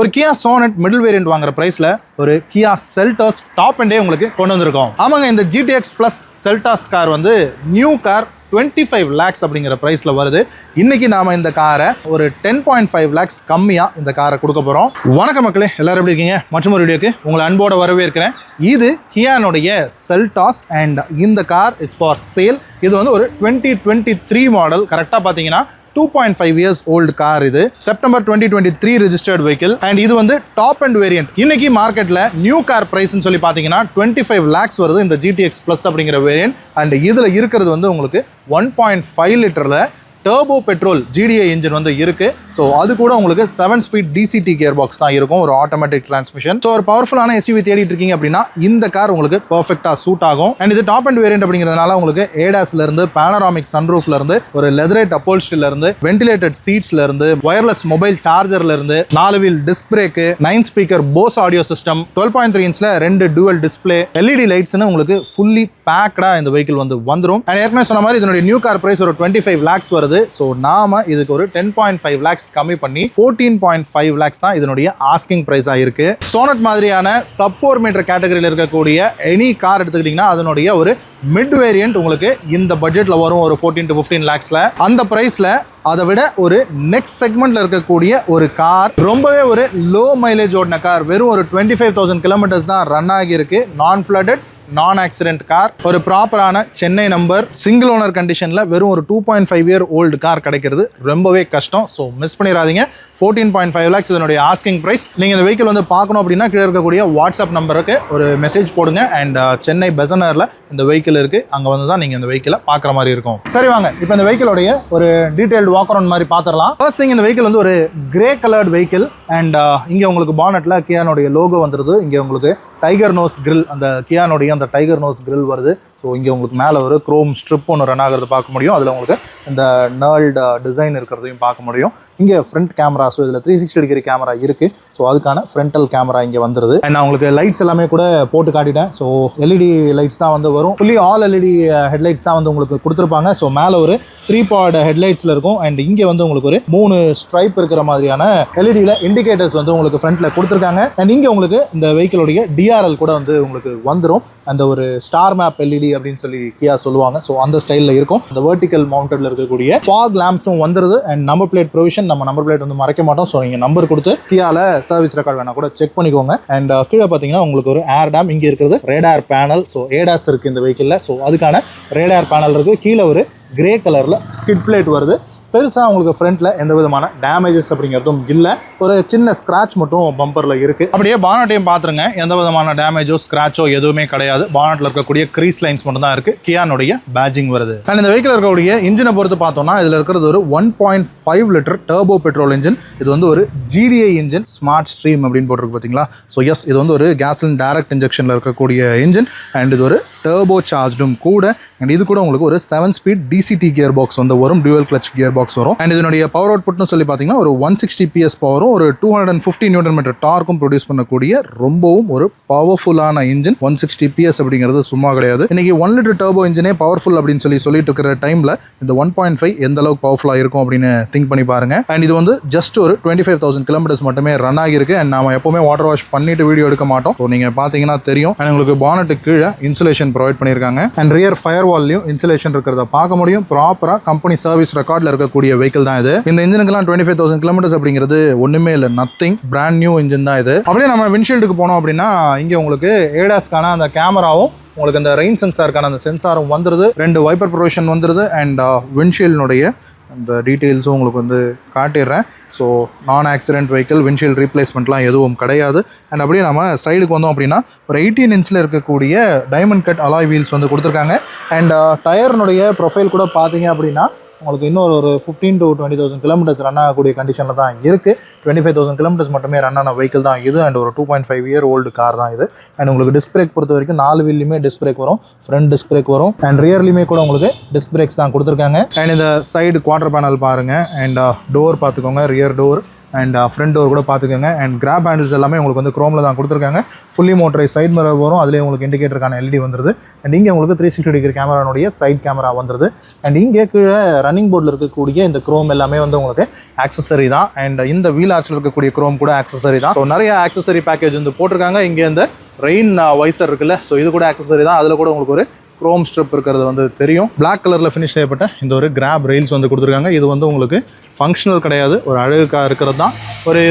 ஒரு Kia Sonet middle variant வாங்குற பிரைஸ்ல ஒரு Kia Seltos டாப் எண்டே உங்களுக்கு கொண்டு வந்திருக்கோம். ஆமாங்க, இந்த GTX Plus Seltos கார் வந்து நியூ கார் 25 lakhs அப்படிங்கிற பிரைஸ்ல வருது. இன்னைக்கு நாம இந்த காரை ஒரு 10.5 lakhs கம்மியா இந்த காரை கொடுக்க போறோம். வணக்கம் மக்களே, எல்லாரும் எப்படி இருக்கீங்க? மற்றும் ஒரு வீடியோக்கு உங்களை அன்போட வரவேற்கிறேன். இது கியானுடைய Seltos அண்ட் இந்த கார் இஸ் ஃபார் சேல். இது வந்து ஒரு 2023 மாடல். கரெக்டா பாத்தீங்கன்னா 2.5 years old கார். இது செப்டம்பர் 2023 ரெஜிஸ்டர்ட் வெஹிக்கிள் அண்ட் இது வந்து டாப் அண்ட் வேரியன்ட். இன்னைக்கு மார்க்கெட்ல நியூ கார் பிரைஸ்னு சொல்லி பாத்தீங்கன்னா 25 lakhs வருது இந்த GTX Plus அப்படிங்கிற வேரியன்ட். அண்ட் இதுல இருக்கிறது வந்து உங்களுக்கு 1.5 லிட்டர்ல டர்போ பெட்ரோல் GDI இன்ஜின் வந்து இருக்கு. ஸோ அது கூட உங்களுக்கு 7 ஸ்பீட் DCT கியர் பாக்ஸ் தான் இருக்கும், ஒரு ஆட்டோமேட்டிக் டிரான்ஸ்மிஷன். ஸோ ஒரு பவர்ஃபுல்லான SUV தேடிட்டு இருக்கீங்க அப்படின்னா இந்த கார் உங்களுக்கு பர்ஃபெக்டா சூட் ஆகும். அண்ட் இது டாப் அண்ட் வேரியன்ட் அப்படிங்கிறதுனால உங்களுக்கு ஏடாஸ்ல இருந்து பேனராமிக் சன்ரூஃப்ல இருந்து ஒரு லெதரேட் அப்போல்ஸ்ட்ரில இருந்து வென்டிலேட்டட் சீட்ஸ்ல இருந்து வயர்லெஸ் மொபைல் சார்ஜர்ல இருந்து 4 wheel disc brake 9 speaker Bose audio system 12.3 இன்ச்ல 2 டூவல் டிஸ்பிளே LED லைட்ஸ்னு உங்களுக்கு ஃபுல்லி பேக்டா இந்த வெஹிக்கிள் வந்து வந்துடும். அண்ட் ஏற்கனவே சொன்ன மாதிரி இதனுடைய நியூ கார் பிரைஸ் ஒரு 25 lakhs வருது. ஸோ நாம இதுக்கு ஒரு 10.5 lakhs கம்மி பண்ணி 14.5 lakhs தான் இதனுடைய ஆஸ்கிங் பிரைஸா இருக்கு. சோனட் மாதிரியான சப் 4 மீட்டர் கேட்டகரியில் இருக்கக்கூடிய எனி கார் எடுத்துக்கிட்டீங்கன்னா அதனுடைய ஒரு மிட் வேரியன்ட் உங்களுக்கு இந்த பட்ஜெட்ல வரும், ஒரு 14 to 15 lakhsல. அந்த பிரைஸ்ல அதை விட ஒரு நெக்ஸ்ட் செக்மெண்ட்ல இருக்கக்கூடிய ஒரு கார், ரொம்பவே ஒரு லோ மைலேஜ் ஓடின கார், வெறும் ஒரு 25,000 kilometers தான் ரன் ஆகியிருக்கு. நான் ஃபிளட்டட் நான் ஆக்சிடென்ட் கார், ஒரு ப்ராப்பரான சென்னை நம்பர், சிங்கிள் ஓனர் கண்டிஷன்ல வெறும் ஒரு 2.5 year old கார் கிடைக்கிறது ரொம்பவே கஷ்டம். ஸோ மிஸ் பண்ணிடாதீங்க. 14.5 lakhs இதனுடைய ஆஸ்கிங் பிரைஸ். நீங்க இந்த வெஹிக்கிள் வந்து பார்க்கணும் அப்படின்னா கீழே இருக்கக்கூடிய வாட்ஸ்அப் நம்பருக்கு ஒரு மெசேஜ் போடுங்க. அண்ட் சென்னை பெசனர்ல இந்த வெஹிக்கிள் இருக்கு, அங்க வந்து தான் நீங்க இந்த வெஹிக்கிளை பார்க்குற மாதிரி இருக்கும். சரி வாங்க, இப்போ இந்த வெஹிக்கிளோடைய ஒரு டீடைல்டு வாக் அரவுண்ட் மாதிரி பார்த்துடலாம். ஃபர்ஸ்ட் திங், இந்த வெஹிக்கிள் வந்து ஒரு கிரே கலர்ட் வெஹிக்கிள். அண்ட் இங்கே உங்களுக்கு பானட்ல கியானுடைய லோகோ வந்துருது. இங்கே உங்களுக்கு டைகர் நோஸ் கிரில், அந்த கியானுடைய அந்த டைகர் நோஸ் கிரில் வருது. ஸோ இங்கே உங்களுக்கு மேலே ஒரு குரோம் ஸ்ட்ரிப் ஒன்று ரன் ஆகிறது பார்க்க முடியும். அதில் உங்களுக்கு இந்த நர்ல்டு டிசைன் இருக்கிறதையும் பார்க்க முடியும். இங்கே ஃப்ரண்ட் கேமரா, ஸோ இதில் 360 டிகிரி கேமரா இருக்குது. ஸோ அதுக்கான ஃப்ரண்டல் கேமரா இங்கே வந்துருது. அண்ட் நான் உங்களுக்கு லைட்ஸ் எல்லாமே கூட போட்டு காட்டிட்டேன். ஸோ LED லைட்ஸ் தான் வந்து வரும். ஃபுல்லி ஆல் LED ஹெட்லைட்ஸ் தான் வந்து உங்களுக்கு கொடுத்துருப்பாங்க. ஸோ மேலே ஒரு 3 pod ஹெட்லைட்ஸில் இருக்கும். அண்ட் இங்கே வந்து உங்களுக்கு ஒரு 3 ஸ்ட்ரைப் இருக்கிற மாதிரியான LEDல இண்டிகேட்டர்ஸ் வந்து உங்களுக்கு ஃப்ரண்ட்ல கொடுத்துருக்காங்க. அண்ட் இங்கே உங்களுக்கு இந்த வெஹிக்கிளுடைய DRL கூட வந்து உங்களுக்கு வந்துடும். அந்த ஒரு ஸ்டார் மேப் LED அப்படின்னு சொல்லி கியா சொல்லுவாங்க. ஸோ அந்த ஸ்டைலில் இருக்கும். அந்த வெர்டிக்கல் மவுண்டட்ல இருக்கக்கூடிய ஃபாக் லேம்ப்ஸும் வந்துருது. அண்ட் நம்பர் பிளேட் ப்ரொவிஷன், நம்ம நம்பர் பிளேட் வந்து மறைக்க மாட்டோம். ஸோ நீங்கள் நம்பர் கொடுத்து கியால சர்வீஸ் ரெக்கார்ட் வேணா கூட செக் பண்ணிக்கோங்க. அண்ட் கீழே பார்த்தீங்கன்னா உங்களுக்கு ஒரு ஏர் டேம், இங்கே இருக்கிறது ரேடார் பேனல். ஸோ ஏடாஸ் இருக்கு இந்த வெஹிக்கிளில். ஸோ அதுக்கான ரேடார் பேனல் இருக்கு. கீழே ஒரு கிரே கலர்ல ஸ்கிட் பிளேட் வருது. பெருசாக உங்களுக்கு ஃப்ரண்ட்ல எந்த விதமான டேமேஜஸ் அப்படிங்கிறதும் இல்லை. ஒரு சின்ன ஸ்க்ராட்ச் மட்டும் பம்பரில் இருக்குது. அப்படியே பானட்டையும் பார்த்துருங்க, எந்த விதமான டேமேஜோ ஸ்க்ராச்சோ எதுவுமே கிடையாது. பானட்டில் இருக்கக்கூடிய க்ரீஸ் லைன்ஸ் மட்டும் தான் இருக்குது. கியானுடைய பேட்ஜிங் வருது. அண்ட் இந்த வெஹிக்கிள் இருக்கக்கூடிய இன்ஜினை பொறுத்து பார்த்தோம்னா இதில் இருக்கிறது ஒரு 1.5 லிட்டர் டர்போ பெட்ரோல் இன்ஜின். இது வந்து ஒரு GDI இன்ஜின், ஸ்மார்ட் ஸ்ட்ரீம் அப்படின்னு போட்டிருக்கு பார்த்தீங்களா. ஸோ எஸ், இது வந்து ஒரு கேஸ்லின் டைரக்ட் இன்ஜெக்ஷனில் இருக்கக்கூடிய இன்ஜின். அண்ட் இது ஒரு டர்போ சார்ஜும் கூட. அண்ட் இது கூட உங்களுக்கு ஒரு 7 ஸ்பீட் DCT கியர் பாக்ஸ் வந்து வரும், டியூவல் கிளச் கியர் பாக்ஸ் வரும். அண்ட் இதனுடைய பவர் அவுட்புட்னு சொல்லி பார்த்தீங்கன்னா ஒரு 160 PS பவரும் ஒரு 250 Nm டார்க்கும் ப்ரொடியூஸ் பண்ணக்கூடிய ரொம்பவும் ஒரு பவர்ஃபுல்லான இன்ஜின். 160 PS அப்படிங்கிறது சும்மா கிடையாது. இன்னைக்கு 1 லிட்டர் டர்போ இன்ஜினே பவர்ஃபுல் அப்படின்னு சொல்லிட்டு இருக்கிற டைம்ல இந்த 1.5 எந்த அளவுக்கு பவர்ஃபுல்லாக இருக்கும் அப்படின்னு திங்க் பண்ணி பாருங்க. அண்ட் இது வந்து ஜஸ்ட் ஒரு 25,000 kilometers மட்டுமே ரன் ஆகிருக்கு. அண்ட் நாம எப்பவுமே வாட்டர் வாஷ் பண்ணிட்டு வீடியோ எடுக்க மாட்டோம். ஸோ நீங்க பார்த்தீங்கன்னா தெரியும். அண்ட் உங்களுக்கு பானட்டு கீழே இன்சுலேஷன் ப்ரொவைட் பண்ணியிருக்காங்க. அண்ட் ரியர் ஃபயர் வால்லையும் இன்சுலேஷன் இருக்கிறத பார்க்க முடியும். ப்ராப்பரா கம்பெனி சர்வீஸ் ரெக்கார்ட்ல இருக்கக்கூடிய வெஹிக்கிள் தான் இது. இந்த இன்ஜினுக்குலாம் 25,000 kilometers அப்படிங்கிறது ஒண்ணுமே இல்லை, நத்திங். பிராண்ட் நியூ இன்ஜின் தான் இது. அப்படியே நம்ம விண்ட்ஷீல்டுக்கு போனோம் அப்படின்னா இங்கே உங்களுக்கு ஏடாஸ்க்கான அந்த கேமராவும் உங்களுக்கு அந்த ரெயின் சென்சாருக்கான அந்த சென்சாரும் வந்துருது. 2 வைப்பர் ப்ரொவிஷன் வந்துருது. அண்ட் விண்ட்ஷீல்டுடைய அந்த டீட்டெயில்ஸும் உங்களுக்கு வந்து காட்டிடுறேன். ஸோ நான் ஆக்சிடென்ட் வெஹிக்கிள், விண்ட்ஷீல்டு ரீப்ளேஸ்மெண்ட்லாம் எதுவும் கிடையாது. அண்ட் அப்படியே நம்ம சைடுக்கு வந்தோம் அப்படின்னா ஒரு 18 inchல இருக்கக்கூடிய டைமண்ட் கட் அலாய் வீல்ஸ் வந்து கொடுத்துருக்காங்க. அண்ட் டயர்னுடைய ப்ரொஃபைல் கூட பார்த்தீங்க அப்படின்னா உங்களுக்கு இன்னொரு ஒரு 15 to 20,000 kilometers ரன் ஆகக்கூடிய கண்டிஷனில் தான் இருக்குது. 25,000 kilometers மட்டுமே ரன் ஆன வெஹிக்கிள் தான் இது. அண்ட் ஒரு 2.5 year old கார் தான் இது. அண்ட் உங்களுக்கு டிஸ்க் பிரேக் பொறுத்த வரைக்கும் 4 வீல்லையுமே டிஸ்க் பிரேக் வரும், ஃப்ரண்ட் டிஸ்க் பிரேக் வரும். அண்ட் ரியர்லையுமே கூட உங்களுக்கு டிஸ்க் பிரேக்ஸ் தான் கொடுத்துருக்காங்க. அண்ட் இந்த சைடு குவார்டர் பேனல் பாருங்கள். அண்ட் டோர் பார்த்துக்கோங்க, rear door. And front door கூட பார்த்துக்கோங்க. அண்ட் கிராப் ஹேண்டில்ஸ் எல்லாமே உங்களுக்கு வந்து குரோமில் தான் கொடுத்துருக்காங்க. ஃபுல்லி மோட்டரைஸ் சைட் மிரர் வரும், அதிலே உங்களுக்கு இண்டிகேட்டருக்கான LED வந்துருது. அண்ட் இங்கே உங்களுக்கு 360 டிகிரி கேமரானுடைய சைட் கேமரா வந்துருது. அண்ட் இங்கே கீழே ரன்னிங் போர்டில் இருக்கக்கூடிய இந்த குரோம் எல்லாமே வந்து உங்களுக்கு ஆக்சசரி தான். அண்ட் இந்த வீல் ஆர்ச்சில் இருக்கக்கூடிய குரோம் கூட ஆக்சசரி தான். ஸோ நிறைய ஆக்சசரி பேக்கேஜ் வந்து போட்டிருக்காங்க. இங்கே இந்த ரெயின் வைசர் இருக்குல்ல, ஸோ இது கூட ஆக்சசரி தான். அதில் கூட உங்களுக்கு ஒரு குரோம் ஸ்ட்ரிப் இருக்கிறது வந்து தெரியும். பிளாக் கலரில் ஃபினிஷ் செய்யப்பட்ட இந்த ஒரு கிராப் ரெயில்ஸ் வந்து கொடுத்துருக்காங்க. இது வந்து உங்களுக்கு ஃபங்க்ஷனல் கிடையாது, ஒரு அழகுக்காக இருக்கிறது தான். ஒரு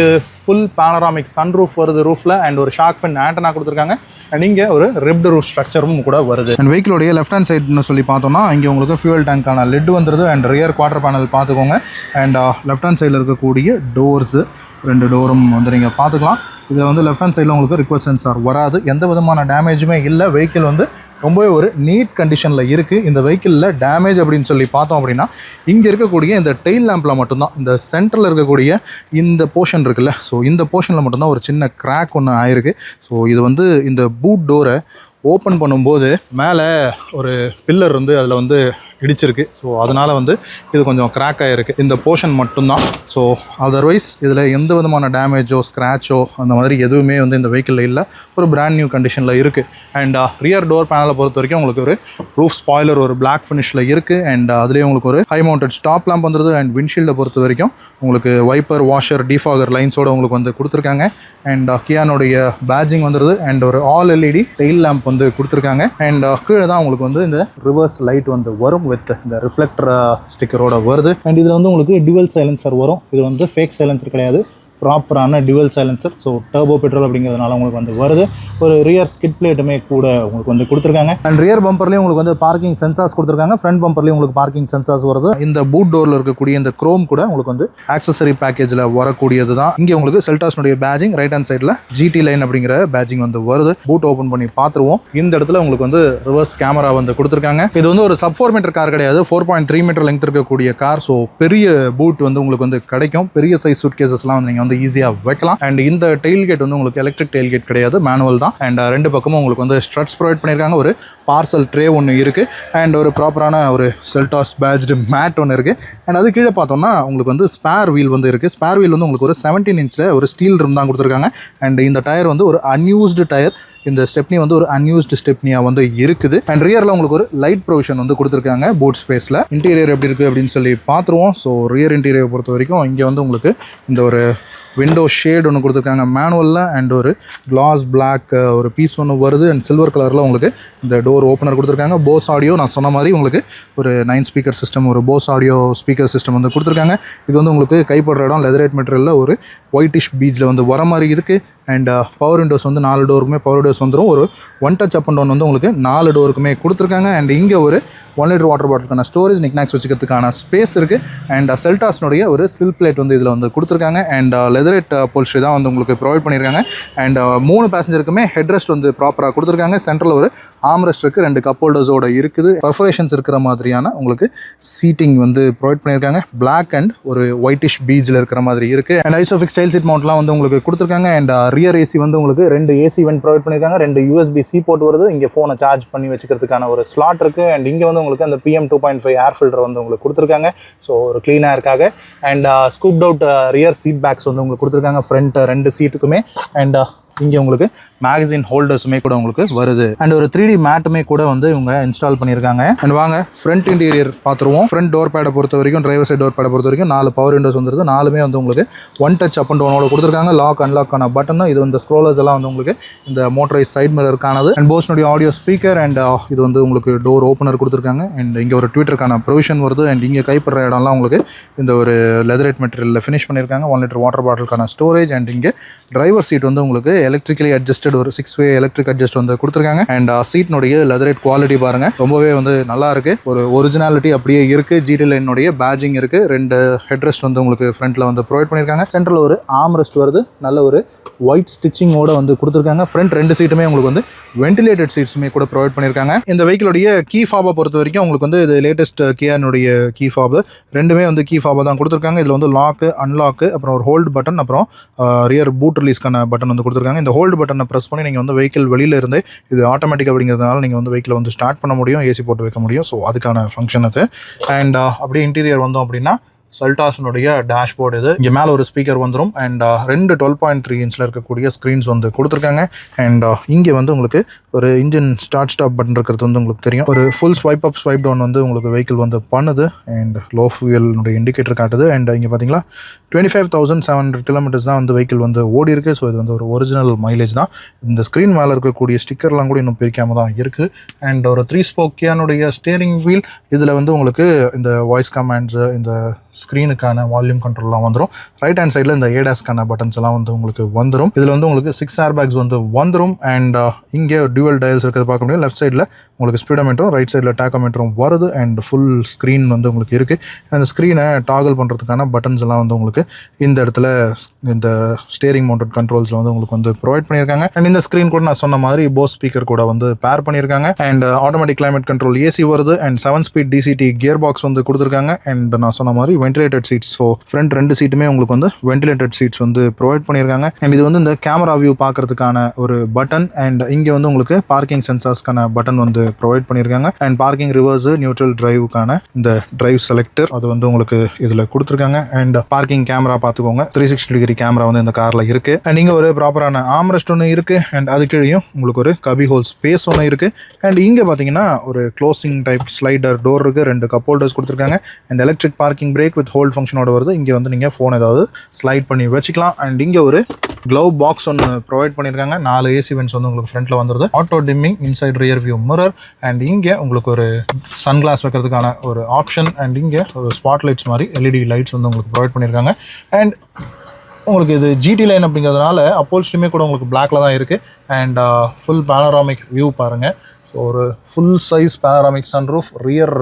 ஃபுல் பேனராமிக் சன் ரூஃப் வருது ரூஃபில். அண்ட் ஒரு ஷார்க் ஃபின் ஆண்டனா கொடுத்துருக்காங்க. அண்ட் இங்கே ஒரு ரிப்டு ரூஃப் ஸ்ட்ரக்சரும் கூட வருது. அண்ட் வெஹிக்கிளோடைய லெஃப்ட் ஹேண்ட் சைடுன்னு சொல்லி பார்த்தோம்னா இங்கே உங்களுக்கு ஃபியூல் டேங்க்கான லிட் வந்துருது. அண்ட் ரியர் குவார்டர் பேனல் பார்த்துக்கோங்க. அண்ட் லெஃப்ட் ஹேண்ட் சைடில் இருக்கக்கூடிய டோர்ஸு 2 டோரும் வந்து நீங்கள் பார்த்துக்கலாம். இதில் வந்து லெஃப்ட் ஹேண்ட் சைடில் உங்களுக்கு ரிக்வஸ்ட் சென்சார் வராது, எந்த விதமான டேமேஜுமே இல்லை. வெஹிக்கிள் வந்து ரொம்பவே ஒரு நீட் கண்டிஷனில் இருக்குது. இந்த வெஹிக்கிளில் டேமேஜ் அப்படின்னு சொல்லி பார்த்தோம் அப்படின்னா இங்கே இருக்கக்கூடிய இந்த டெயில் லேம்பில் மட்டும்தான், இந்த சென்டரில் இருக்கக்கூடிய இந்த போர்ஷன் இருக்குல்ல, ஸோ இந்த போர்ஷனில் மட்டும்தான் ஒரு சின்ன கிராக் ஒன்று ஆயிருக்கு. ஸோ இது வந்து இந்த பூட் டோரை ஓப்பன் பண்ணும்போது மேலே ஒரு பில்லர் வந்து அதில் வந்து இடிச்சிருக்கு. ஸோ அதனால் வந்து இது கொஞ்சம் கிராக் ஆகிருக்கு, இந்த போர்ஷன் மட்டும்தான். ஸோ அதர்வைஸ் இதில் எந்த விதமான டேமேஜோ ஸ்க்ராச்சோ அந்த மாதிரி எதுவுமே வந்து இந்த வெஹிக்கிளில் இல்லை. ஒரு பிராண்ட் நியூ கண்டிஷனில் இருக்குது. அண்ட் ரியர் டோர் பேனலை பொறுத்த வரைக்கும் உங்களுக்கு ஒரு ரூஃப் ஸ்பாய்லர் ஒரு பிளாக் ஃபினிஷில் இருக்குது. அண்ட் அதுலேயே உங்களுக்கு ஒரு ஹை மவுண்டட் ஸ்டாப் லேம்ப் வந்துருது. அண்ட் விண்ட்ஷீல்டை பொறுத்த வரைக்கும் உங்களுக்கு வைப்பர் வாஷர் டிஃபாகர் லைன்ஸோடு உங்களுக்கு வந்து கொடுத்துருக்காங்க. அண்ட் கியானுடைய பேட்ஜிங் வந்துருது. அண்ட் ஒரு ஆல் LED டெயில் லேம்ப் வந்து கொடுத்துருக்காங்க. அண்ட் கீழே தான் உங்களுக்கு வந்து இந்த ரிவர்ஸ் லைட் வந்து வரும் வித் இந்த ரிஃப்ளெக்டர் ஸ்டிக்கரோட வருது. அண்ட் இதில் வந்து உங்களுக்கு டுவல் சைலன்சர் வரும். இது வந்து ஃபேக் சைலன்சர் கிடையாது, ப்ராப்பரான dual silencer. So turbo petrol அப்படிங்கிறதுனால உங்களுக்கு வந்து வருது. ஒரு ரியர் ஸ்கிட் பிளேட்டுமே கூட உங்களுக்கு வந்து கொடுத்துருக்காங்க. அண்ட் ரியர் பம்பர்லேயும் உங்களுக்கு வந்து பார்க்கிங் சென்சார்ஸ் கொடுத்துருக்காங்க. ஃப்ரண்ட் பம்பர்லேயும் உங்களுக்கு பார்க்கிங் சென்சார்ஸ் வருது. இந்த பூட் டோரில் இருக்கக்கூடிய இந்த குரோம் கூட உங்களுக்கு வந்து ஆக்சசரி பேக்கேஜில் வரக்கூடியது தான். இங்கே உங்களுக்கு செல்டாஸ்னுடைய பேஜிங், ரைட் ஹேண்ட் சைடில் GT லைன் அப்படிங்கிற பேஜிங் வந்து வருது. பூட் ஓப்பன் பண்ணி பார்த்துருவோம். இந்த இடத்துல உங்களுக்கு வந்து ரிவர்ஸ் கேமரா வந்து கொடுத்துருக்காங்க. இது வந்து ஒரு sub 4 மீட்டர் கார் கிடையாது, 4.3 மீட்டர் லெங்த் இருக்கக்கூடிய கார். ஸோ பெரிய பூட் வந்து உங்களுக்கு வந்து கிடைக்கும். பெரிய சைஸ் சூட் கேசஸ்லாம் வந்து நீங்கள் வந்து ஈஸியாக வைக்கலாம். அண்ட் இந்த டெயில் கேட் வந்து உங்களுக்கு எலக்ட்ரிக் டெயில் கேட் கிடையாது, மேனுவல் தான். அண்ட் 2 பக்கமும் உங்களுக்கு வந்து ஸ்ட்ரட்ஸ் ப்ரொவைட் பண்ணியிருக்காங்க. ஒரு பார்சல் ட்ரே ஒன்று இருக்குது. அண்ட் ஒரு ப்ராப்பரான ஒரு செல்டாஸ் பேட்ஜ்டு மேட் ஒன்று இருக்குது. அண்ட் அது கீழே பார்த்தோம்னா உங்களுக்கு வந்து ஸ்பேர் வீல் வந்து இருக்குது. ஸ்பேர் வீல் வந்து உங்களுக்கு ஒரு 17 இன்ச்சில் ஒரு ஸ்டீல் ரிம் தான் கொடுத்துருக்காங்க. அண்ட் இந்த டயர் வந்து ஒரு அன்யூஸ்டு டயர். இந்த ஸ்டெப்னி வந்து ஒரு அன்யூஸ்டு ஸ்டெப்னியாக வந்து இருக்குது. அண்ட் ரியரில் உங்களுக்கு ஒரு லைட் ப்ரொவிஷன் வந்து கொடுத்துருக்காங்க பூட் ஸ்பேஸில். இன்டீரியர் எப்படி இருக்குது அப்படின்னு சொல்லி பார்த்துருவோம். ஸோ ரியர் இன்டீரியர் பொறுத்த வரைக்கும் இங்கே வந்து உங்களுக்கு இந்த ஒரு விண்டோ ஷேட் ஒன்று கொடுத்துருக்காங்க மேனுவலில். அண்ட் ஒரு கிளாஸ் பிளாக் ஒரு பீஸ் ஒன்று வருது. அண்ட் சில்வர் கலரில் உங்களுக்கு இந்த டோர் ஓப்பனர் கொடுத்துருக்காங்க. போஸ் ஆடியோ நான் சொன்ன மாதிரி உங்களுக்கு ஒரு 9 ஸ்பீக்கர் சிஸ்டம், ஒரு போஸ் ஆடியோ ஸ்பீக்கர் சிஸ்டம் வந்து கொடுத்துருக்காங்க. இது வந்து உங்களுக்கு கைப்படுற இடம் லெதரேட் மெட்டீரியலில் ஒரு ஒயிட்டிஷ் பீச்சில் வந்து வர மாதிரி இருக்குது. அண்ட் பவர் விண்டோஸ் வந்து 4 டோருக்குமே பவர் விண்டோஸ் வந்துடும். ஒரு 1 டச் அப் அண்ட் டவுன் வந்து உங்களுக்கு 4 டோருக்குமே கொடுத்துருக்காங்க. அண்ட் இங்கே ஒரு 1 லிட்டர் வாட்டர் பாட்டிலுக்கான ஸ்டோரேஜ், நிக்நாக்ஸ் வச்சுக்கிறதுக்கான ஸ்பேஸ் இருக்குது. அண்ட் செல்டாஸ்னுடைய ஒரு சில் பிளேட் வந்து இதில் வந்து கொடுத்துருக்காங்க. அண்ட் லெதரேட் போல்ஸ்ட்ரி தான் வந்து உங்களுக்கு ப்ரொவைட் பண்ணியிருக்காங்க. அண்ட் 3 பேசஞ்சருக்குமே ஹெட் ரெஸ்ட் வந்து ப்ராப்பராக கொடுத்துருக்காங்க. சென்ட்ரலில் ஒரு ஆம்ரெஸ்ட் இருக்குது, 2 கப் ஹோல்டர்ஸோட இருக்குது. பர்ஃபரேஷன்ஸ் இருக்கிற மாதிரியான உங்களுக்கு சீட்டிங் வந்து ப்ரொவைட் பண்ணியிருக்காங்க. பிளாக் அண்ட் ஒரு ஒயிட்டிஷ் பீச்சில் இருக்கிற மாதிரி இருக்குது. அண்ட் ஐசோஃபிக்ஸ் ஸ்டைல் சீட் மவுண்ட்லாம் வந்து உங்களுக்கு கொடுத்துருக்காங்க. அண்ட் ரியர் ஏசி வந்து உங்களுக்கு 2 AC வென்ட் ப்ரொவைட் பண்ணியிருக்காங்க. 2 USB-C போர்ட் வருது. இங்கே ஃபோனை சார்ஜ் பண்ணி வச்சுக்கிறதுக்கான ஒரு ஸ்லாட் இருக்குது. அண்ட் இங்கே வந்து உங்களுக்கு அந்த PM 2.5 ஏர் ஃபில்டர் வந்து உங்களுக்கு கொடுத்துருக்காங்க. ஸோ ஒரு க்ளீனாக இருக்காங்க. And scooped out rear seat backs வந்து உங்களுக்கு கொடுத்துருக்காங்க ஃப்ரண்ட் 2 சீட்டுக்குமே. அண்ட் இங்கே உங்களுக்கு மேகசின் ஹோல்டர்ஸுமே கூட உங்களுக்கு வருது. அண்ட் ஒரு 3D மேட்டுமே கூட வந்து இவங்க இன்ஸ்டால் பண்ணியிருக்காங்க. அண்ட் வாங்க ஃப்ரண்ட் இன்டீரியர் பார்த்துருவோம். ஃப்ரண்ட் டோர் பேடை பொறுத்த வரைக்கும், டிரைவர் சைட் டோர் பேடை பொறுத்த வரைக்கும் 4 பவர் விண்டோஸ் வந்துருது. 4மே வந்து உங்களுக்கு 1 டச் அப் அண்ட் டவுனோட கொடுத்துருக்காங்க. லாக் அன்லாக்கான பட்டனும் இது வந்து ஸ்க்ரோலர்ஸ் எல்லாம் வந்து உங்களுக்கு இந்த மோட்டரைஸ் சைட் மிரருக்கானது. அண்ட் போஸ்னுடைய ஆடியோ ஸ்பீக்கர். அண்ட் இது வந்து உங்களுக்கு டோர் ஓப்பனர் கொடுத்துருக்காங்க. அண்ட் இங்கே ஒரு ட்விட்டருக்கான ப்ரொவிஷன் வருது. அண்ட் இங்கே கைப்படுற இடம்லாம் உங்களுக்கு இந்த ஒரு லெதரேட் மெட்டீரியலில் ஃபினிஷ் பண்ணியிருக்காங்க. 1 லிட்டர் வாட்டர் பாட்டிலுக்கான ஸ்டோரேஜ். அண்ட் இங்கே டிரைவர் சீட் வந்து உங்களுக்கு எலக்ட்ரிக்கலி அட்ஜஸ்டட் ஒரு 6-way எலக்ட்ரிக் அட்ஜஸ்ட் வந்து கொடுத்துருக்காங்க. அண்ட் சீட்னுடைய லெதரேட் குவாலிட்டி பாருங்க, ரொம்பவே வந்து நல்லா இருக்கு. ஒரு ஒரிஜினாலிட்டி அப்படியே இருக்கு. GT லைனுடைய பேட்ஜிங் இருக்கு. 2 ஹெட்ரெஸ்ட் வந்து உங்களுக்கு ஃப்ரண்ட்ல வந்து ப்ரொவைட் பண்ணியிருக்காங்க. சென்டரில் ஒரு ஆர்ம் ரெஸ்ட் வருது. நல்ல ஒரு ஒயிட் ஸ்டிச்சிங்கோட வந்து கொடுத்துருக்காங்க. ஃப்ரண்ட் 2 சீட்டுமே உங்களுக்கு வந்து வென்டிலேட்டட் சீட்ஸுமே கூட ப்ரொவைட் பண்ணியிருக்காங்க. இந்த வெஹிக்கிளுடைய கீ ஃபாபை பொறுத்த வரைக்கும் உங்களுக்கு வந்து இது லேட்டஸ்ட் கியானுடைய கீ ஃபாப் 2மே வந்து கீ ஃபாபை தான் கொடுத்துருக்காங்க. இதில் வந்து லாக்கு, அன்லாக்கு, அப்புறம் ஒரு ஹோல்டு பட்டன், அப்புறம் ரியர் பூட் ரிலீஸ்க்கான பட்டன் வந்து கொடுத்துருக்காங்க. இந்த ஹோல்டு பட்டனை ப்ரெஸ் பண்ணி நீங்கள் வந்து வெஹிக்கிள் வெளியில் இருந்து, இது ஆட்டோமேட்டிக் அப்படிங்கிறதுனால நீங்கள் வந்து வெஹிக்கிளை வந்து ஸ்டார்ட் பண்ண முடியும், AC போட்டு வைக்க முடியும். ஸோ அதுக்கான ஃபங்க்ஷன் அது. அண்ட் அப்படியே இன்டீரியர் வந்தோம் அப்படின்னா செல்டாஸினுடைய டேஷ்போர்டு இது. இங்கே மேலே ஒரு ஸ்பீக்கர் வந்துடும் அண்ட் 2 12.3 இன்ச்சில் இருக்கக்கூடிய ஸ்க்ரீன்ஸ் வந்து கொடுத்துருக்காங்க. அண்ட் இங்கே வந்து உங்களுக்கு ஒரு இன்ஜின் ஸ்டார்ட் ஸ்டாப் பட்டன் இருக்கிறது வந்து உங்களுக்கு தெரியும். ஒரு full swipe up swipe down வந்து உங்களுக்கு வெஹிக்கிள் வந்து பண்ணுது அண்ட் லோ ஃபியூயல்னுடைய இண்டிகேட்டர் காட்டுது. அண்ட் இங்கே பார்த்தீங்களா 25,700 கிலோமீட்டர்ஸ் தான் வந்து வெஹிக்கிள் வந்து ஓடி இருக்குது. ஸோ இது வந்து ஒரு ஒரிஜினல் மைலேஜ் தான். இந்த ஸ்க்ரீன் மேலே இருக்கக்கூடிய ஸ்டிக்கர்லாம் கூட இன்னும் பிரிக்காம தான் இருக்குது. அண்ட் ஒரு 3 ஸ்போக்கியானுடைய ஸ்டேரிங் வீல். இதில் வந்து உங்களுக்கு இந்த வாய்ஸ் கமாண்ட்ஸு, இந்த ஸ்க்ரீனுக்கான வால்யூம் கண்ட்ரோல்லாம் வந்துடும். ரைட் ஹேண்ட் சைடில் இந்த ஏடாஸ்க்கான பட்டன்ஸ் எல்லாம் வந்து உங்களுக்கு வந்துடும். இதில் வந்து உங்களுக்கு 6 ஏர் பேக்ஸ் வந்து வந்துடும். அண்ட் இங்கே டியூவல் டயல்ஸ் இருக்கிறது பார்க்க முடியும். லெஃப்ட் சைடில் உங்களுக்கு ஸ்பீடோமீட்டரும் ரைட் சைடில் டேக்கோமீட்டரும் வருது. அண்ட் ஃபுல் ஸ்க்ரீன் வந்து உங்களுக்கு இருக்குது. அந்த ஸ்க்ரீனை டாகல் பண்ணுறதுக்கான பட்டன்ஸ் எல்லாம் வந்து உங்களுக்கு இந்த இடத்துல இந்த ஸ்டேரிங் மவுண்டட் கண்ட்ரோல்ஸில் வந்து உங்களுக்கு வந்து ப்ரொவைட் பண்ணியிருக்காங்க. அண்ட் இந்த ஸ்க்ரீன் கூட நான் சொன்ன மாதிரி போஸ் ஸ்பீக்கர் கூட வந்து பேர் பண்ணியிருக்காங்க. And automatic climate control AC வருது. And 7 speed DCT gear box வந்து கொடுத்துருக்காங்க. அண்ட் நான் சொன்ன மாதிரி வென்டிலேட்டட் சீட்ஸ். ஸோ ஃப்ரண்ட் 2 சீட்டுமே உங்களுக்கு வந்து வென்டிலேட்டட் சீட்ஸ் வந்து ப்ரொவைட் பண்ணியிருக்காங்க. அண்ட் இது வந்து இந்த கேமரா வியூ பார்க்கறதுக்கான ஒரு பட்டன். அண்ட் இங்கே வந்து உங்களுக்கு பார்க்கிங் சென்சார்ஸ்க்கான பட்டன் வந்து ப்ரொவைட் பண்ணியிருக்காங்க. அண்ட் பார்க்கிங் ரிவர்ஸ் நியூட்ரல் டிரைவுக்கான இந்த டிரைவ் செலக்டர் அது வந்து உங்களுக்கு இதில் கொடுத்துருக்காங்க. அண்ட் பார்க்கிங் கேமரா பார்த்துக்கோங்க, 360 டிகிரி கேமரா வந்து இந்த காரில் இருக்குது. அண்ட் இங்கே ஒரு ப்ராப்பரான ஆம்ரெஸ்ட் ஒன்று இருக்குது. அண்ட் அது கீழேயும் உங்களுக்கு ஒரு கபி ஹோல் ஸ்பேஸ் ஒன்று இருக்குது. அண்ட் இங்கே பார்த்தீங்கன்னா ஒரு க்ளோசிங் டைப் ஸ்லைடர் டோர் இருக்குது. 2 கப் ஹோல்டர்ஸ் கொடுத்துருக்காங்க. And electric parking brake with hold ஃபங்க்ஷனோட வருது. இங்கே வந்து நீங்கள் ஃபோன் ஏதாவது ஸ்லைட் பண்ணி வச்சுக்கலாம். அண்ட் இங்கே ஒரு க்ளவ் பாக்ஸ் ஒன்று ப்ரொவைட் பண்ணியிருக்காங்க. 4 ஏசி வென்ட்ஸ் வந்து உங்களுக்கு ஃப்ரண்ட்டில் வந்துடுது. Auto dimming, inside rear view mirror. And இங்கே உங்களுக்கு ஒரு சன்கிளாஸ் வைக்கிறதுக்கான ஒரு ஆப்ஷன். அண்ட் இங்கே ஒரு ஸ்பாட் லைட்ஸ் மாதிரி எல்இடி லைட்ஸ் வந்து உங்களுக்கு ப்ரொவைட் பண்ணியிருக்காங்க. அண்ட் உங்களுக்கு இது ஜிடி லைன் அப்படிங்கிறதுனால அப்போல்ஸ்ட்ரியுமே கூட உங்களுக்கு பிளாக்ல தான் இருக்குது. அண்ட் ஃபுல் பேனராமிக் வியூ பாருங்கள். ஸோ ஒரு full size panoramic sunroof, rear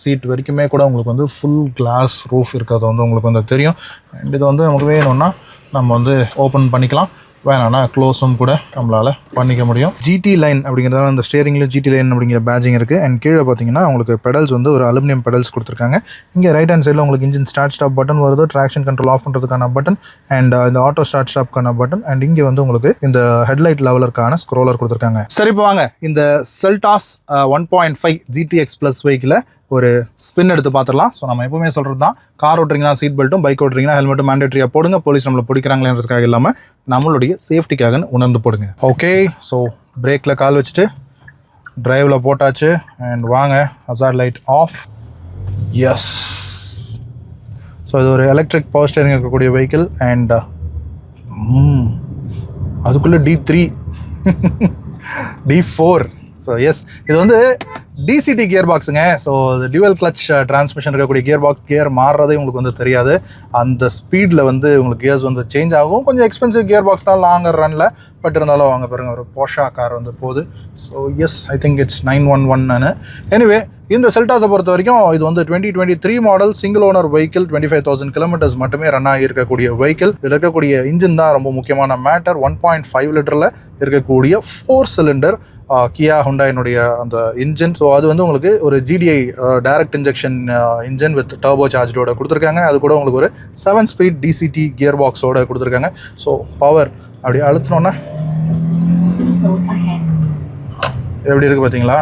seat வரைக்குமே கூட உங்களுக்கு வந்து ஃபுல் கிளாஸ் ரூஃப் இருக்கிறது வந்து உங்களுக்கு வந்து தெரியும். அண்ட் இது வந்து நமக்கு வேணும்னா நம்ம வந்து ஓப்பன் பண்ணிக்கலாம், வேணான்னா க்ளோஸும் கூட நம்மளால் பண்ணிக்க முடியும். ஜிடி லைன் அப்படிங்கிறதால அந்த ஸ்டேரிங்கில் ஜிடி லைன் அப்படிங்கிற பேஜிங் இருக்குது. அண்ட் கீழே பார்த்தீங்கன்னா உங்களுக்கு பெடல்ஸ் வந்து ஒரு அலுமினியம் பெடல்ஸ் கொடுத்துருக்காங்க. இங்கே ரைட் ஹேண்ட் சைடில் உங்களுக்கு இன்ஜின் ஸ்டார்ட் ஸ்டாப் பட்டன் வருது, ட்ராக்ஷன் கண்ட்ரோல் ஆஃப் பண்ணுறதுக்கான பட்டன், அண்ட் இந்த ஆட்டோ ஸ்டார்ட் ஸ்டாப்க்கான பட்டன். அண்ட் இங்கே வந்து உங்களுக்கு இந்த ஹெட்லைட் லெவலருக்கான ஸ்க்ரோலர் கொடுத்துருக்காங்க. சரி, இப்போ வாங்க இந்த செல்டாஸ் 1.5 GTX Plus வெஹிக்கிளை ஒரு ஸ்பின் எடுத்து பார்த்துடலாம். ஸோ நம்ம எப்பவுமே சொல்கிறது தான், கார் ஓட்டுறீங்கன்னா சீட் பெல்ட்டும், பைக் ஓட்டுறீங்கன்னா ஹெல்மெட்டும் மேண்டேட்டரியாக போடுங்க. போலீஸ் நம்மளை பிடிக்கிறாங்களேன்றதுக்காக இல்லாமல் நம்மளுடைய சேஃப்டிக்காக உணர்ந்து போடுங்க. ஓகே, ஸோ பிரேக்கில் கால் வச்சுட்டு டிரைவில் போட்டாச்சு. அண்ட் வாங்க hazard light off. Yes, so இது ஒரு எலக்ட்ரிக் பவர் ஸ்டேரிங் இருக்கக்கூடிய வெஹிக்கிள். அண்ட் அதுக்குள்ளே D3 D4. ஸோ எஸ், இது வந்து டிசிடி கியர் பாக்ஸுங்க. ஸோ டியூவல் கிளச் டிரான்ஸ்மிஷன் இருக்கக்கூடிய கியர் பாக்ஸ். கியர் மாறுறதே உங்களுக்கு வந்து தெரியாது. அந்த ஸ்பீடில் வந்து உங்களுக்கு கியர்ஸ் வந்து சேஞ்ச் ஆகும். கொஞ்சம் எக்ஸ்பென்சிவ் கியர் பாக்ஸ் தான் லாங்கர் ரனில். பட் இருந்தாலும் வாங்க பாருங்கள், ஒரு போஷா கார் வந்து போகுது. So yes, I think it's 911. Anyway, இந்த செல்டாஸை பொறுத்த வரைக்கும் இது வந்து 2023 model single owner vehicle. 25,000 kilometres மட்டுமே ரன் ஆகி இருக்கக்கூடிய வெஹிக்கிள். இதில் இருக்கக்கூடிய இன்ஜின் தான் ரொம்ப முக்கியமான மேட்டர். 1.5 லிட்டரில் இருக்கக்கூடிய 4 சிலிண்டர் கியா ஹுண்டாயினுடைய அந்த இன்ஜின். ஸோ அது வந்து உங்களுக்கு ஒரு GDI direct injection engine with turbo சார்ஜோட கொடுத்துருக்காங்க. அது கூட உங்களுக்கு ஒரு 7 ஸ்பீட் DCT கியர் பாக்ஸோட கொடுத்துருக்காங்க. ஸோ பவர் அப்படி அழுத்தினோன்னா எப்படி இருக்குது பார்த்தீங்களா?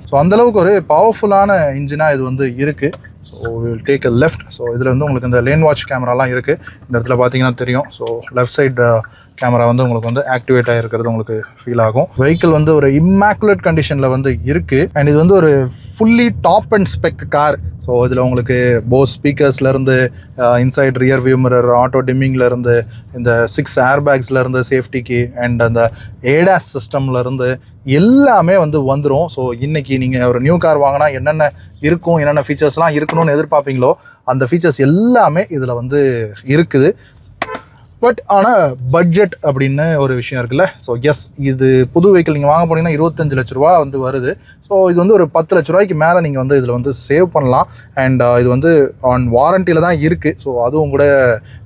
ஸோ அந்தளவுக்கு ஒரு பவர்ஃபுல்லான இன்ஜினாக இது வந்து இருக்குது. So will take a left. So இதில் வந்து உங்களுக்கு இந்த லேன் வாட்ச் கேமராலாம் இருக்குது. இந்த இடத்துல பார்த்தீங்கன்னா தெரியும். ஸோ லெஃப்ட் சைடு கேமரா வந்து உங்களுக்கு வந்து ஆக்டிவேட் ஆகிருக்கிறது உங்களுக்கு ஃபீல் ஆகும். வெஹிக்கிள் வந்து ஒரு இம்மாக்குலேட் கண்டிஷனில் வந்து இருக்குது. அண்ட் இது வந்து ஒரு fully top and spec car. So இதில் உங்களுக்கு போஸ் ஸ்பீக்கர்ஸ்லேருந்து, inside rear view mirror, auto டிம்மிங்லேருந்து, இந்த 6 ஏர் பேக்ஸ்லேருந்து சேஃப்டிக்கு, அண்ட் அந்த ஏடாஸ் சிஸ்டம்லேருந்து எல்லாமே வந்து வந்துடும். ஸோ இன்றைக்கி நீங்கள் ஒரு நியூ கார் வாங்கினா என்னென்ன இருக்கும், என்னென்ன ஃபீச்சர்ஸ்லாம் இருக்கணும்னு எதிர்பார்ப்பீங்களோ அந்த ஃபீச்சர்ஸ் எல்லாமே இதில் வந்து இருக்குது. பட் ஆனால் பட்ஜெட் அப்படின்னு ஒரு விஷயம் இருக்குல்ல. ஸோ எஸ், இது புது வெஹிக்கிள் நீங்கள் வாங்க போனீங்கன்னா 25 லட்ச ரூபா வந்து வருது. ஸோ இது வந்து ஒரு 10 லட்ச ரூபாய்க்கு மேலே நீங்கள் வந்து இதில் வந்து சேவ் பண்ணலாம். அண்ட் இது வந்து ஆன் வாரண்டியில் தான் இருக்குது. ஸோ அதுவும் கூட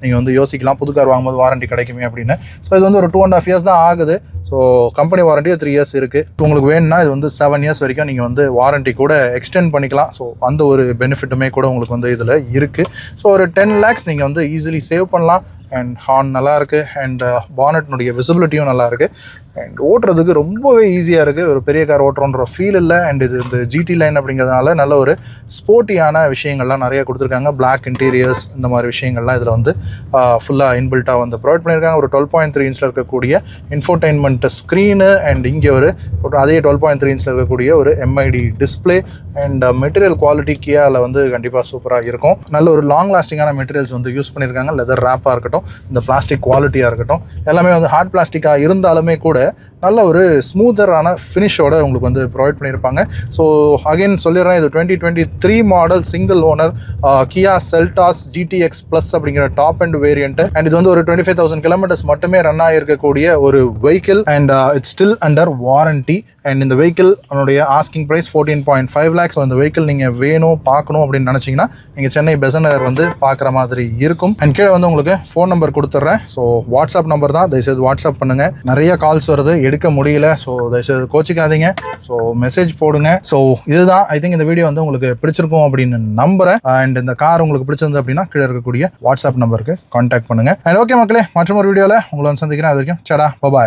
நீங்கள் வந்து யோசிக்கலாம், புது கார் வாங்கும்போது வாரண்டி கிடைக்குமே அப்படின்னு. ஸோ இது வந்து ஒரு 2.5 இயர்ஸ் தான் ஆகுது. ஸோ கம்பெனி வாரண்டி 3 இயர்ஸ் இருக்குது. உங்களுக்கு வேணும்னா இது வந்து 7 இயர்ஸ் வரைக்கும் நீங்கள் வந்து வாரண்டி கூட எக்ஸ்டெண்ட் பண்ணிக்கலாம். ஸோ அந்த ஒரு பெனிஃபிட்டுமே கூட உங்களுக்கு வந்து இதில் இருக்குது. ஸோ ஒரு 10 lakhs நீங்கள் வந்து ஈஸிலி சேவ் பண்ணலாம். அண்ட் ஹார்ன் நல்லாயிருக்கு அண்ட் பானட்னுடைய விசிபிலிட்டியும் நல்லாயிருக்கு அண்ட் ஓட்டுறதுக்கு ரொம்பவே ஈஸியாக இருக்குது. ஒரு பெரிய கார் ஓட்டுறோன்ற ஃபீல் இல்லை. அண்ட் இது இந்த ஜிடி லைன் அப்படிங்கிறதுனால நல்ல ஒரு ஸ்போர்ட்டியான விஷயங்கள்லாம் நிறைய கொடுத்துருக்காங்க. பிளாக் இன்டீரியர்ஸ் இந்த மாதிரி விஷயங்கள்லாம் இதில் வந்து ஃபுல்லாக இன்பில்ட்டாக வந்து ப்ரொவைட் பண்ணியிருக்காங்க. ஒரு 12.3 இன்ச்சில் இருக்கக்கூடிய இன்ஃபோடைன்மெண்ட் ஸ்க்ரீனு அண்ட் இங்கே ஒரு அதே 12.3 இன்ச்சில் இருக்கக்கூடிய ஒரு MID display and material quality கியாவில் வந்து கண்டிப்பாக சூப்பராக இருக்கும். நல்ல ஒரு லாங் லாஸ்டிங்கான மெட்டீரியல்ஸ் வந்து யூஸ் பண்ணியிருக்காங்க. லெதர் ரேப்பாக இருக்கட்டும், இந்த பிளாஸ்டிக் குவாலிட்டியாக இருக்கட்டும், எல்லாமே வந்து ஹார்ட் பிளாஸ்டிக்காக இருந்தாலுமே கூட நல்ல ஒரு ஸ்மூத்தரான ஃபினிஷோட உங்களுக்கு வந்து ப்ரொவைட் பண்ணியிருப்பாங்க. ஸோ அகைன் சொல்லிடுறேன், இது 2023 மாடல் சிங்கிள் ஓனர் கியா செல்டாஸ் GTX ப்ளஸ் அப்படிங்கிற டாப் அண்ட் வேரியன்ட். அண்ட் இது வந்து ஒரு 25,000 கிலோமீட்டர்ஸ் மட்டுமே ரன் ஆகிருக்கக்கூடிய ஒரு vehicle and it's still under warranty. And இந்த வெஹிக்கிள் அதனுடைய ஆஸ்கிங் ப்ரைஸ் 14.5 lakhs. அந்த வெஹிக்கிள் நீங்கள் வேணும் பார்க்கணும் அப்படின்னு நினச்சிங்கன்னா நீங்கள் சென்னை பெசன்ட் நகர் வந்து பார்க்குற மாதிரி இருக்கும். அண்ட் கீழே வந்து உங்களுக்கு ஃபோன் நம்பர் கொடுத்துட்றேன். ஸோ வாட்ஸ்அப் நம்பர் தான், தயவுசெய்து வாட்ஸ்அப் பண்ணுங்கள். நிறைய கால்ஸ் வருது, எடுக்க முடியல. ஸோ தயவுசெய்து கோச்சிக்காதீங்க. ஸோ மெசேஜ் போடுங்க. ஸோ இதுதான் ஐ திங்க் இந்த வீடியோ வந்து உங்களுக்கு பிடிச்சிருக்கும் அப்படின்னு நம்புறேன். அண்ட் இந்த கார் உங்களுக்கு பிடிச்சிருந்து அப்படின்னா கீழே இருக்கக்கூடிய வாட்ஸ்அப் நம்பருக்கு கான்டாக்ட் பண்ணுங்க. அண்ட் ஓகே மக்களே, மற்றொரு வீடியோவில் உங்களை வந்து சந்திக்கிறேன். அது வரைக்கும் சடா பாய்.